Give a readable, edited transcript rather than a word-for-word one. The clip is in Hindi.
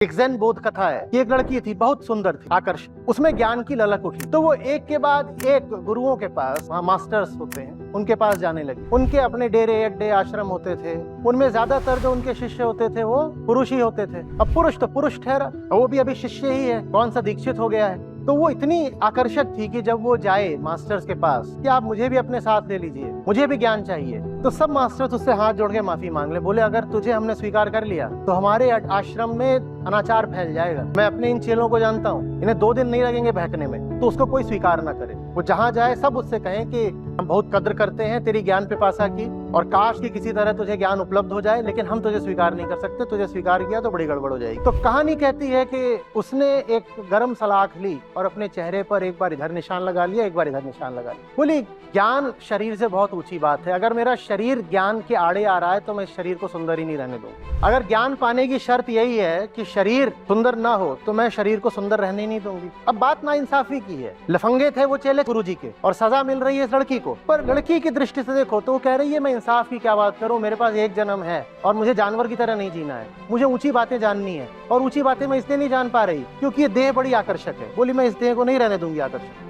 एक ज़ेन बोध कथा है कि एक लड़की थी, बहुत सुंदर थी, आकर्षक, उसमें ज्ञान की ललक उठी। तो वो एक के बाद एक गुरुओं के पास, वहाँ मास्टर्स होते हैं, उनके पास जाने लगी। उनके अपने डेरे अड्डे आश्रम होते थे, उनमें ज्यादातर जो उनके शिष्य होते थे वो पुरुष ही होते थे। अब पुरुष तो पुरुष ठहरा, वो भी अभी शिष्य ही है, कौन सा दीक्षित हो गया है। तो वो इतनी आकर्षक थी कि जब वो जाए मास्टर्स के पास कि आप मुझे भी अपने साथ ले लीजिए, मुझे भी ज्ञान चाहिए, तो सब मास्टर्स उससे हाथ जोड़ के माफी मांग ले। बोले अगर तुझे हमने स्वीकार कर लिया तो हमारे आश्रम में अनाचार फैल जाएगा। मैं अपने इन चेलों को जानता हूँ, इन्हें 2 दिन नहीं लगेंगे बहकने में, तो उसको कोई स्वीकार ना करे। वो जहाँ जाए सब उससे कहें कि हम बहुत कद्र करते हैं तेरी ज्ञान पिपासा की, और काश कि किसी तरह तुझे ज्ञान उपलब्ध हो जाए, लेकिन हम तुझे स्वीकार नहीं कर सकते, तुझे स्वीकार किया तो बड़ी गड़बड़ हो जाएगी। तो कहानी कहती है कि उसने एक गर्म सलाख ली और अपने चेहरे पर एक बार इधर निशान लगा लिया, एक बार इधर निशान लगा लिया। बोली ज्ञान शरीर से बहुत ऊंची बात है, अगर मेरा शरीर ज्ञान के आड़े आ रहा है तो मैं शरीर को सुंदर ही नहीं रहने दूंगी। अगर ज्ञान पाने की शर्त यही है कि शरीर सुंदर ना हो तो मैं शरीर को सुंदर रहने नहीं दूंगी। अब बात नाइंसाफी की है, लफंगे थे वो चेले गुरुजी के और सजा मिल रही है इस लड़की को, पर लड़की की दृष्टि से देखो तो वो कह रही है मैं इंसाफ की क्या बात करूं, मेरे पास एक जन्म है और मुझे जानवर की तरह नहीं जीना है, मुझे ऊंची बातें जाननी है, और ऊंची बातें मैं इसलिए नहीं जान पा रही क्योंकि ये देह बड़ी आकर्षक है। बोली मैं इस देह को नहीं रहने दूंगी आकर्षक।